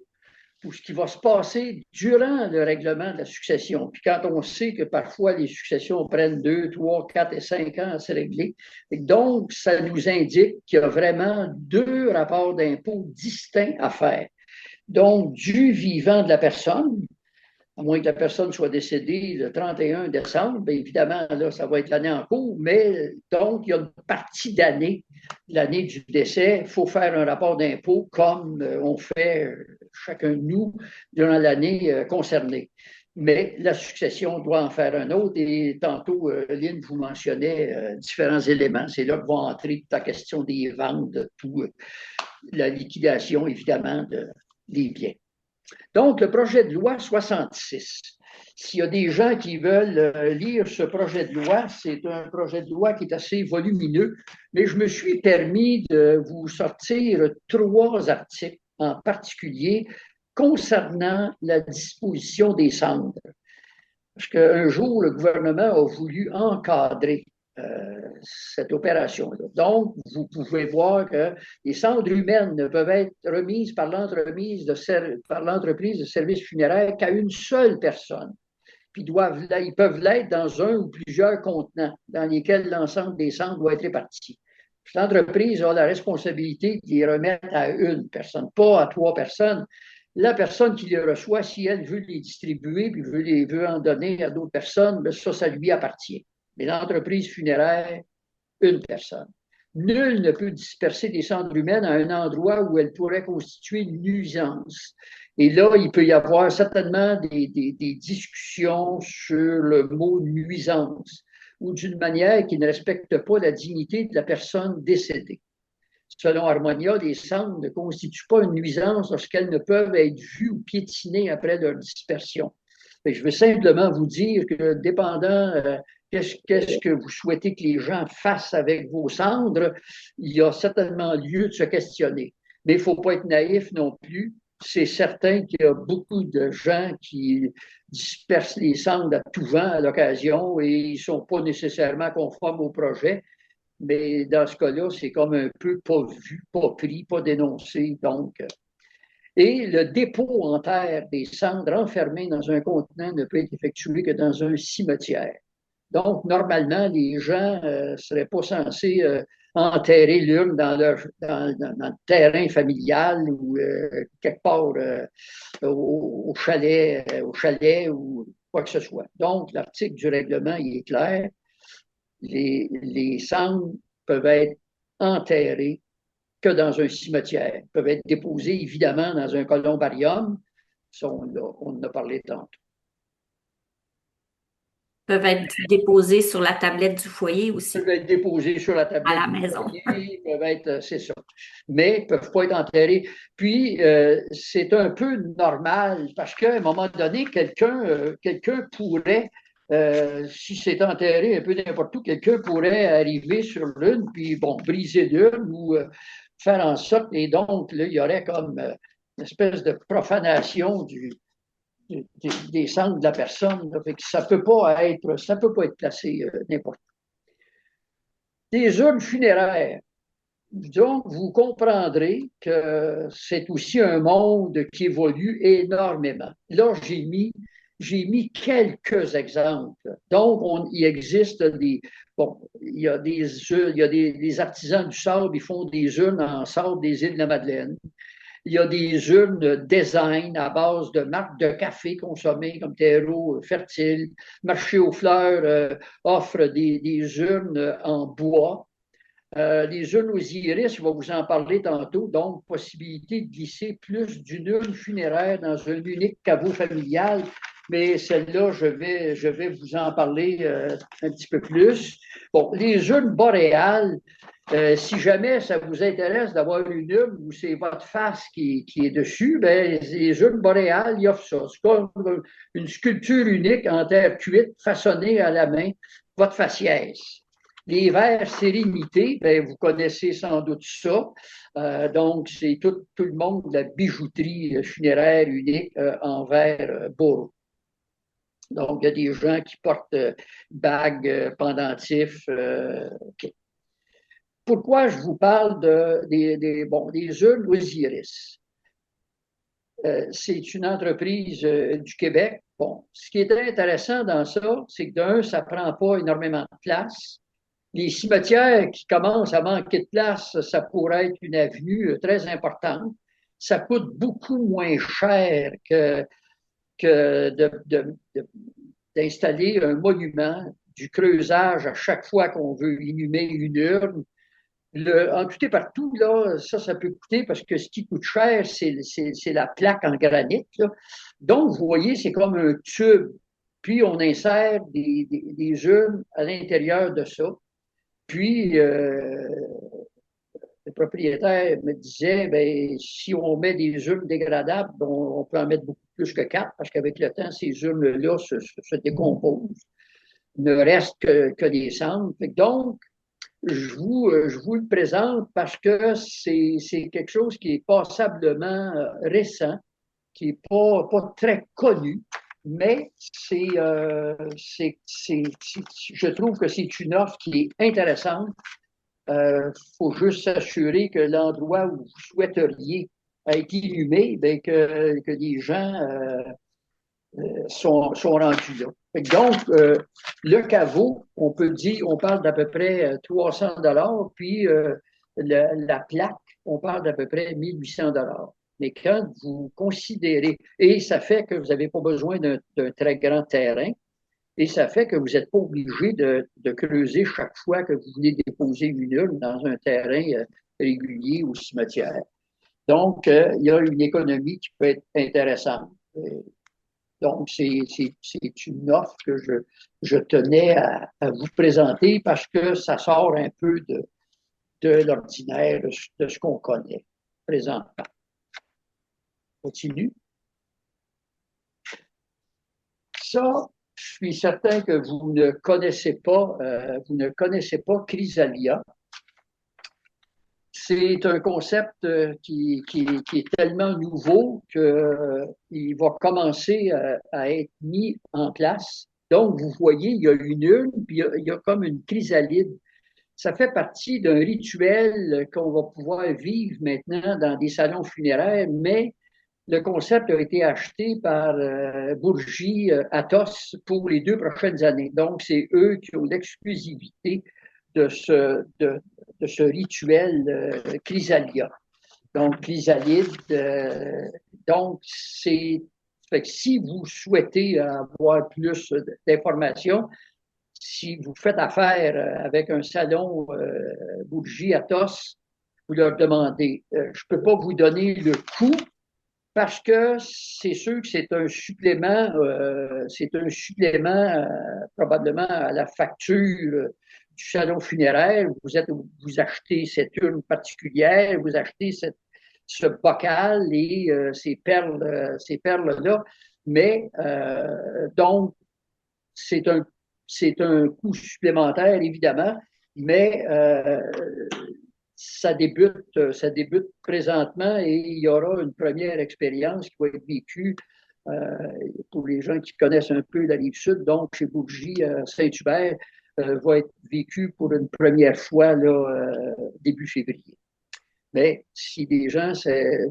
pour ce qui va se passer durant le règlement de la succession. Puis quand on sait que parfois les successions prennent 2, 3, 4 et 5 ans à se régler, donc ça nous indique qu'il y a vraiment deux rapports d'impôt distincts à faire. Donc, du vivant de la personne, à moins que la personne soit décédée le 31 décembre, bien évidemment, là, ça va être l'année en cours, mais donc, il y a une partie d'année, l'année du décès, il faut faire un rapport d'impôt comme on fait chacun de nous durant l'année concernée. Mais la succession doit en faire un autre et tantôt, Lynn vous mentionnait différents éléments. C'est là que va entrer toute la question des ventes, de tout, la liquidation, évidemment, des biens. Donc, le projet de loi 66. S'il y a des gens qui veulent lire ce projet de loi, c'est un projet de loi qui est assez volumineux, mais je me suis permis de vous sortir 3 articles en particulier concernant la disposition des cendres. Parce qu'un jour, le gouvernement a voulu encadrer cette opération-là. Donc, vous pouvez voir que les cendres humaines ne peuvent être remises par l'entreprise de services funéraires qu'à une seule personne. Puis ils peuvent l'être dans un ou plusieurs contenants dans lesquels l'ensemble des cendres doit être réparti. L'entreprise a la responsabilité de les remettre à une personne, pas à 3 personnes. La personne qui les reçoit, si elle veut les distribuer puis veut en donner à d'autres personnes, ça lui appartient. Mais l'entreprise funéraire, une personne. Nul ne peut disperser des cendres humaines à un endroit où elles pourraient constituer une nuisance. Et là, il peut y avoir certainement des discussions sur le mot nuisance ou d'une manière qui ne respecte pas la dignité de la personne décédée. Selon Harmonia, les cendres ne constituent pas une nuisance lorsqu'elles ne peuvent être vues ou piétinées après leur dispersion. Et je veux simplement vous dire que dépendant qu'est-ce que vous souhaitez que les gens fassent avec vos cendres, il y a certainement lieu de se questionner. Mais il ne faut pas être naïf non plus. C'est certain qu'il y a beaucoup de gens qui dispersent les cendres à tout vent à l'occasion et ils ne sont pas nécessairement conformes au projet. Mais dans ce cas-là, c'est comme un peu pas vu, pas pris, pas dénoncé. Donc, et le dépôt en terre des cendres enfermées dans un contenant ne peut être effectué que dans un cimetière. Donc, normalement, les gens ne seraient pas censés enterrer l'urne dans le terrain familial ou quelque part au chalet ou quoi que ce soit. Donc, l'article du règlement, il est clair. Les cendres peuvent être enterrées que dans un cimetière, peuvent être déposées évidemment dans un columbarium. Ça, on en a parlé tantôt. Peuvent être déposés sur la tablette du foyer aussi. Peuvent être déposés sur la tablette à la maison. Foyer, peuvent être, c'est ça. Mais ils ne peuvent pas être enterrés. Puis, c'est un peu normal parce qu'à un moment donné, quelqu'un pourrait si c'est enterré un peu n'importe où, quelqu'un pourrait arriver sur l'une, puis bon, briser l'une ou faire en sorte, et donc, là, il y aurait comme une espèce de profanation des cendres de la personne. Là. Fait que ça peut pas être placé n'importe où. Des urnes funéraires. Donc, vous comprendrez que c'est aussi un monde qui évolue énormément. Là, j'ai mis quelques exemples. Donc, il existe il y a des artisans du sable, ils font des urnes en sable des îles de la Madeleine. Il y a des urnes design à base de marques de café consommées comme terreau fertile. Marché aux fleurs offre des urnes en bois. Les urnes aux iris, je vais vous en parler tantôt, donc possibilité de glisser plus d'une urne funéraire dans un unique caveau familial, mais celle-là, je vais vous en parler un petit peu plus. Bon, les urnes boréales, si jamais ça vous intéresse d'avoir une urne où c'est votre face qui est dessus, ben, les urnes boréales, ils offrent ça. C'est comme une sculpture unique en terre cuite, façonnée à la main, votre faciès. Les verres sérénité, ben, vous connaissez sans doute ça. Donc, c'est tout le monde de la bijouterie funéraire unique en verre Boro. Donc, il y a des gens qui portent bagues, pendentifs. Okay. Pourquoi je vous parle des urnes Osiris? C'est une entreprise du Québec. Bon, ce qui est intéressant dans ça, c'est que d'un, ça ne prend pas énormément de place. Les cimetières qui commencent à manquer de place, ça pourrait être une avenue très importante. Ça coûte beaucoup moins cher que d'installer un monument, du creusage à chaque fois qu'on veut inhumer une urne. En tout et partout, là, ça peut coûter parce que ce qui coûte cher, c'est la plaque en granit. Là. Donc, vous voyez, c'est comme un tube. Puis, on insère des urnes à l'intérieur de ça. Puis, le propriétaire me disait, ben, si on met des urnes dégradables, on peut en mettre beaucoup plus que 4, parce qu'avec le temps, ces urnes-là se décomposent. Il ne reste que des cendres. Donc, je vous le présente parce que c'est quelque chose qui est passablement récent, qui n'est pas très connu, mais je trouve que c'est une offre qui est intéressante. Faut juste s'assurer que l'endroit où vous souhaiteriez être inhumé, ben, que les gens sont rendus là. Donc, le caveau, on parle d'à peu près 300 $, puis la plaque, on parle d'à peu près 1800 $. Mais quand vous considérez, et ça fait que vous n'avez pas besoin d'un très grand terrain, et ça fait que vous n'êtes pas obligé de creuser chaque fois que vous voulez déposer une urne dans un terrain régulier ou cimetière. Donc, il y a une économie qui peut être intéressante. Donc, c'est une offre que je tenais à vous présenter parce que ça sort un peu de l'ordinaire, de ce qu'on connaît présentement. Continue. Ça, je suis certain que vous ne connaissez pas Chrysalia. C'est un concept qui est tellement nouveau qu'il va commencer à être mis en place. Donc, vous voyez, il y a une urne, puis il y a comme une chrysalide. Ça fait partie d'un rituel qu'on va pouvoir vivre maintenant dans des salons funéraires, mais le concept a été acheté par Bourgie Athos pour les 2 prochaines années. Donc, c'est eux qui ont l'exclusivité de ce rituel chrysalia. Donc, chrysalide. Donc, fait que si vous souhaitez avoir plus d'informations, si vous faites affaire avec un salon Bourgie Athos, vous leur demandez. Je ne peux pas vous donner le coût parce que c'est sûr que c'est un supplément probablement à la facture du salon funéraire. Vous achetez cette urne particulière, vous achetez ce bocal et ces perles-là. Mais donc, c'est un coût supplémentaire, évidemment, mais ça débute présentement et il y aura une première expérience qui va être vécue pour les gens qui connaissent un peu la rive sud, donc chez Bourgie, Saint-Hubert, va être vécue pour une première fois là, début février. Mais si des gens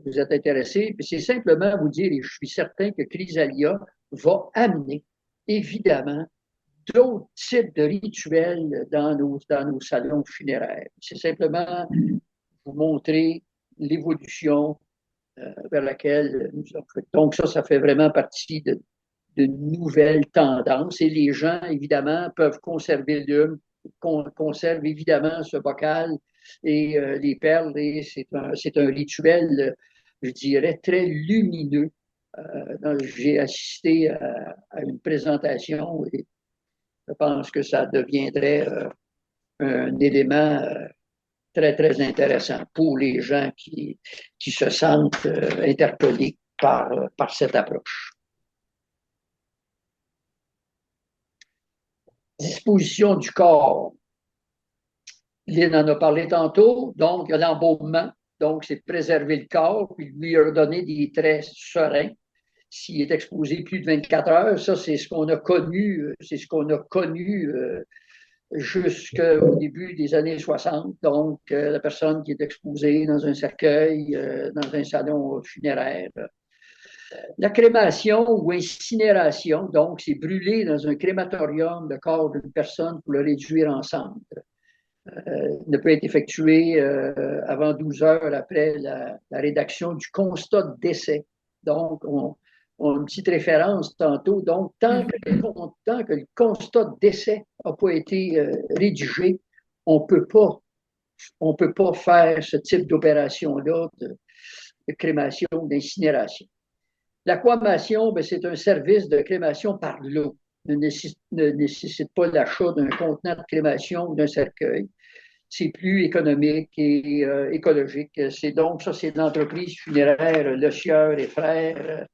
vous êtes intéressés, c'est simplement vous dire, et je suis certain que Chrysalia va amener, évidemment, d'autres types de rituels dans nos salons funéraires. C'est simplement vous montrer l'évolution vers laquelle nous sommes. Donc ça fait vraiment partie de nouvelles tendances et les gens, évidemment, peuvent conserver l'hume, conservent évidemment ce bocal et les perles et c'est un rituel, je dirais, très lumineux. J'ai assisté à une présentation et je pense que ça deviendrait un élément très, très intéressant pour les gens qui se sentent interpellés par cette approche. Disposition du corps. Lynn en a parlé tantôt, donc il y a l'embaumement, donc c'est de préserver le corps, puis lui redonner des traits sereins. S'il est exposé plus de 24 heures, ça c'est ce qu'on a connu, jusqu'au début des années 60. Donc, la personne qui est exposée dans un cercueil, dans un salon funéraire. La crémation ou incinération, donc, c'est brûler dans un crématorium le corps d'une personne pour le réduire en cendres. Ne peut être effectué avant 12 heures après la rédaction du constat de décès. Donc, on a une petite référence tantôt. Donc, tant que le constat de décès n'a pas été rédigé, on peut pas faire ce type d'opération-là de crémation, d'incinération. L'aquamation, c'est un service de crémation par l'eau. Ne nécessite pas l'achat d'un contenant de crémation ou d'un cercueil. C'est plus économique et écologique. C'est l'entreprise funéraire Le Sieur et Frères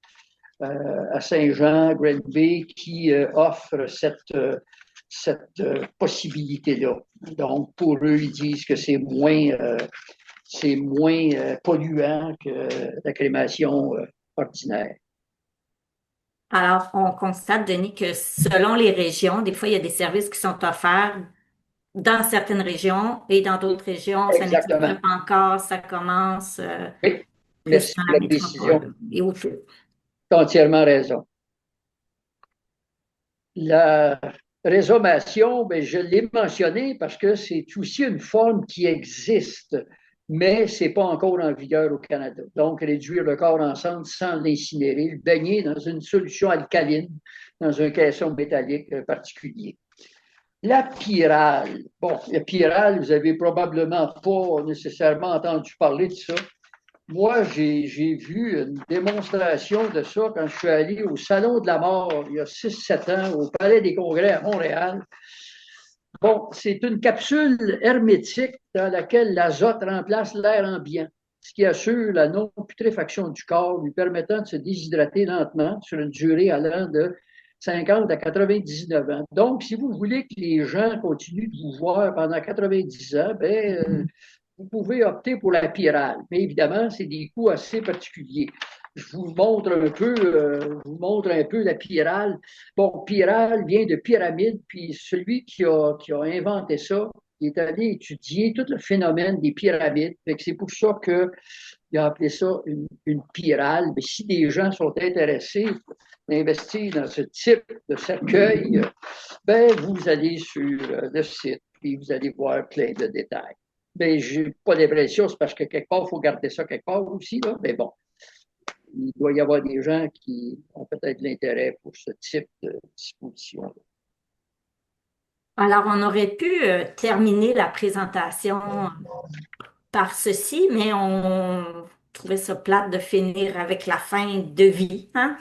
à Saint-Jean, Granby, qui offre cette possibilité-là. Donc, pour eux, ils disent que c'est moins polluant que la crémation ordinaire. Alors, on constate, Denis, que selon les régions, des fois, il y a des services qui sont offerts dans certaines régions et dans d'autres régions, ça n'existe Exactement. pas encore, ça commence Oui, plus merci dans pour la la précision. métropole et autour. Tu as entièrement raison. La résumation, je l'ai mentionné parce que c'est aussi une forme qui existe, mais ce n'est pas encore en vigueur au Canada. Donc, réduire le corps en cendres sans l'incinérer, le baigner dans une solution alcaline, dans un caisson métallique particulier. La pyrale. Bon, la pyrale, vous n'avez probablement pas nécessairement entendu parler de ça. Moi, j'ai vu une démonstration de ça quand je suis allé au Salon de la mort il y a 6-7 ans au Palais des Congrès à Montréal. Bon, c'est une capsule hermétique dans laquelle l'azote remplace l'air ambiant, ce qui assure la non-putréfaction du corps, lui permettant de se déshydrater lentement sur une durée allant de 50 à 99 ans. Donc, si vous voulez que les gens continuent de vous voir pendant 90 ans, vous pouvez opter pour la pyrale. Mais évidemment, c'est des coûts assez particuliers. Je vous montre un peu la pyrale. Bon, pyrale vient de pyramide, puis celui qui a inventé ça, il est allé étudier tout le phénomène des pyramides. C'est pour ça qu'il a appelé ça une pyrale. Mais si des gens sont intéressés d'investir dans ce type de cercueil, vous allez sur le site, puis vous allez voir plein de détails. Je n'ai pas l'impression, c'est parce que quelque part, il faut garder ça quelque part aussi, là. Mais bon, il doit y avoir des gens qui ont peut-être l'intérêt pour ce type de disposition. Alors, on aurait pu terminer la présentation par ceci, mais on trouvait ça plate de finir avec la fin de vie, hein?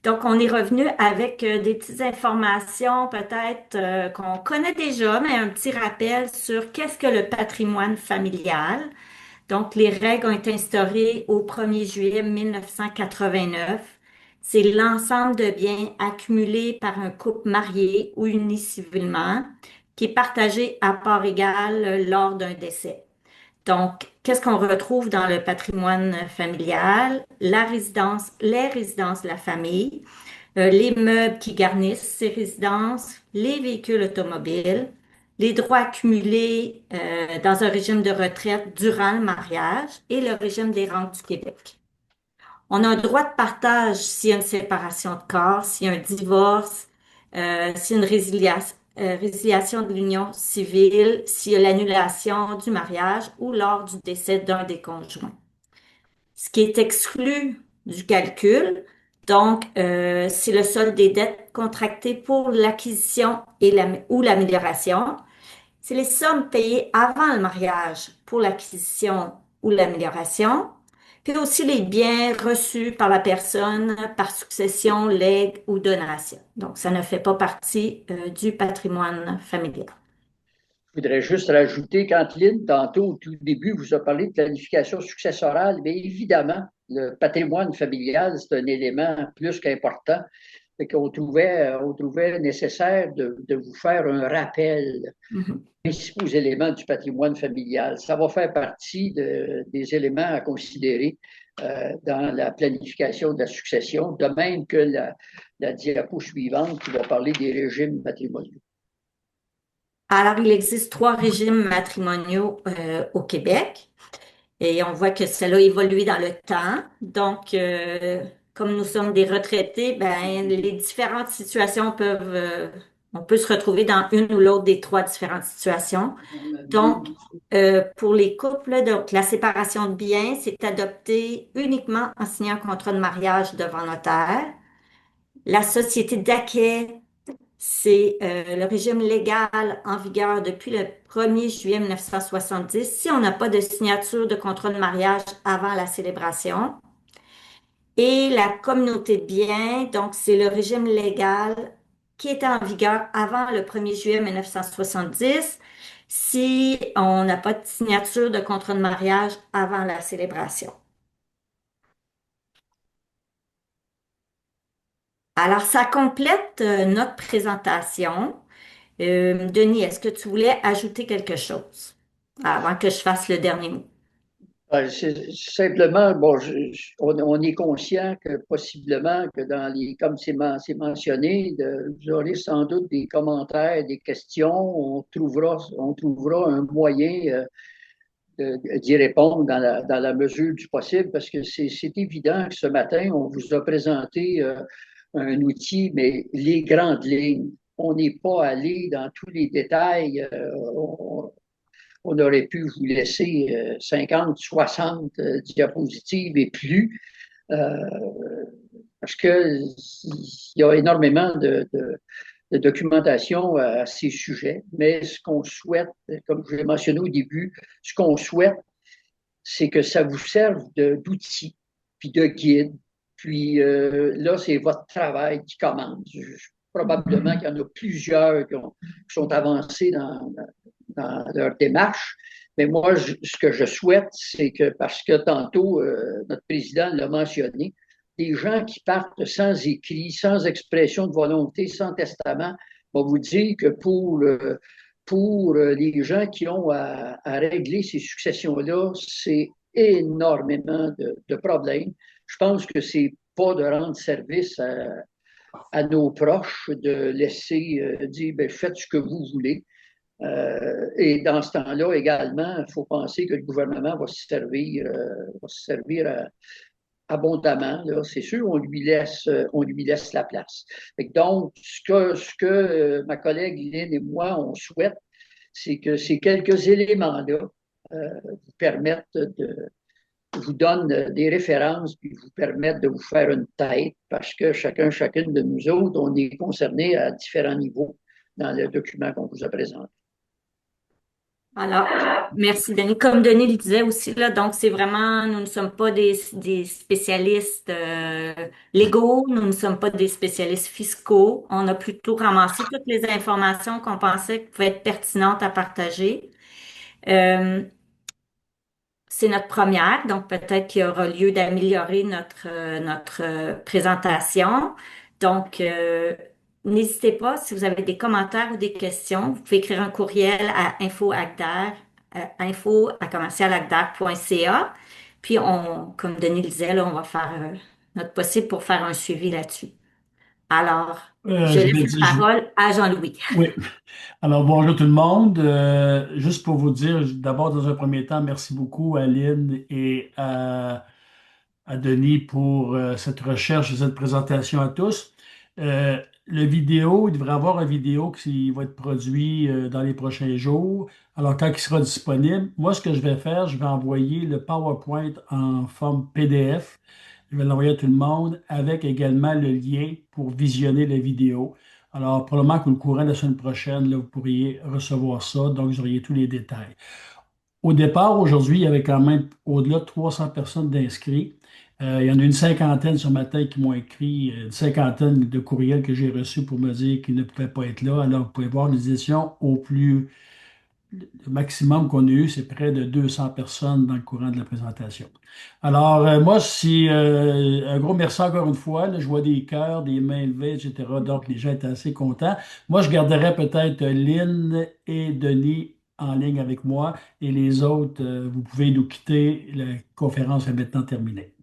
Donc, on est revenu avec des petites informations peut-être qu'on connaît déjà, mais un petit rappel sur qu'est-ce que le patrimoine familial. Donc, les règles ont été instaurées au 1er juillet 1989. C'est l'ensemble de biens accumulés par un couple marié ou uni civilement qui est partagé à part égale lors d'un décès. Donc, qu'est-ce qu'on retrouve dans le patrimoine familial? La résidence, les résidences de la famille, les meubles qui garnissent ces résidences, les véhicules automobiles, les droits accumulés dans un régime de retraite durant le mariage et le régime des rentes du Québec. On a un droit de partage s'il y a une séparation de corps, s'il y a un divorce, s'il y a une résiliation de l'union civile, s'il y a l'annulation du mariage ou lors du décès d'un des conjoints. Ce qui est exclu du calcul, donc, c'est le solde des dettes contractées pour l'acquisition ou l'amélioration. C'est les sommes payées avant le mariage pour l'acquisition ou l'amélioration, puis aussi les biens reçus par la personne par succession, legs ou donation. Donc, ça ne fait pas partie du patrimoine familial. Je voudrais juste rajouter qu'Anteline, tantôt, au tout début, vous a parlé de planification successorale, mais évidemment, le patrimoine familial, c'est un élément plus qu'important. On trouvait nécessaire de vous faire un rappel Mhm. des principaux éléments du patrimoine familial. Ça va faire partie des éléments à considérer dans la planification de la succession, de même que la diapo suivante qui va parler des régimes matrimoniaux. Alors, il existe trois régimes matrimoniaux au Québec. Et on voit que cela a évolué dans le temps. Donc, comme nous sommes des retraités, ben, les différentes situations on peut se retrouver dans une ou l'autre des trois différentes situations. Donc, pour les couples, donc, la séparation de biens, c'est adopté uniquement en signant un contrat de mariage devant notaire. La société d'acquet, c'est le régime légal en vigueur depuis le 1er juillet 1970 si on n'a pas de signature de contrat de mariage avant la célébration. Et la communauté de biens, donc c'est le régime légal qui était en vigueur avant le 1er juillet 1970 si on n'a pas de signature de contrat de mariage avant la célébration. Alors, ça complète notre présentation. Denis, est-ce que tu voulais ajouter quelque chose avant que je fasse le dernier mot? Simplement, bon, on est conscient que possiblement que comme c'est mentionné, vous aurez sans doute des commentaires, des questions. On trouvera un moyen d'y répondre dans la mesure du possible, parce que c'est évident que ce matin, on vous a présenté un outil, mais les grandes lignes. On n'est pas allé dans tous les détails. On aurait pu vous laisser 50, 60 diapositives et plus, euh, parce qu'il y a énormément de documentation à ces sujets. Mais ce qu'on souhaite, comme je l'ai mentionné au début, ce qu'on souhaite, c'est que ça vous serve d'outil, puis de guide. Puis là, c'est votre travail qui commence. Probablement qu'il y en a plusieurs qui sont avancés dans leur démarche. Mais moi, ce que je souhaite, c'est que, parce que tantôt, notre président l'a mentionné, des gens qui partent sans écrit, sans expression de volonté, sans testament, on va vous dire que pour les gens qui ont à régler ces successions-là, c'est énormément de problèmes. Je pense que c'est pas de rendre service à nos proches, de laisser dire, ben, faites ce que vous voulez. Et dans ce temps-là, également, il faut penser que le gouvernement va se servir abondamment. C'est sûr, on lui laisse la place. Donc, ce que ma collègue Lynn et moi, on souhaite, c'est que ces quelques éléments-là vous permettent vous donnent des références, puis vous permettent de vous faire une tête, parce que chacune de nous autres, on est concerné à différents niveaux dans le document qu'on vous a présenté. Alors, merci Denis. Comme Denis le disait aussi, là, donc c'est vraiment, nous ne sommes pas des spécialistes légaux, nous ne sommes pas des spécialistes fiscaux. On a plutôt ramassé toutes les informations qu'on pensait qui pouvaient être pertinentes à partager. Euh, c'est notre première, donc peut-être qu'il y aura lieu d'améliorer notre présentation. Donc, n'hésitez pas, si vous avez des commentaires ou des questions, vous pouvez écrire un courriel à info@agder info@commercialagdac.ca. Puis, comme Denis le disait, là, on va faire notre possible pour faire un suivi là-dessus. Alors, je Je laisse vais la dire, parole à Jean-Louis. oui. Alors, bonjour tout le monde. Juste pour vous dire, d'abord, dans un premier temps, merci beaucoup à Lynn et à Denis pour cette recherche et cette présentation à tous. Le vidéo, il devrait y avoir une vidéo qui va être produit dans les prochains jours. Alors, quand il sera disponible, moi, ce que je vais faire, je vais envoyer le PowerPoint en forme PDF. Je vais l'envoyer à tout le monde avec également le lien pour visionner la vidéo. Alors, probablement qu'au courant de la semaine prochaine, là, vous pourriez recevoir ça, donc vous auriez tous les détails. Au départ, aujourd'hui, il y avait quand même au-delà de 300 personnes d'inscrits. Il y en a une cinquantaine ce matin qui m'ont écrit, une cinquantaine de courriels que j'ai reçus pour me dire qu'ils ne pouvaient pas être là. Alors, vous pouvez voir les éditions le maximum qu'on a eu, c'est près de 200 personnes dans le courant de la présentation. Alors, moi, si un gros merci encore une fois. Là, je vois des cœurs, des mains levées, etc. Donc, les gens étaient assez contents. Moi, je garderais peut-être Lynn et Denis en ligne avec moi et les autres, vous pouvez nous quitter. La conférence est maintenant terminée.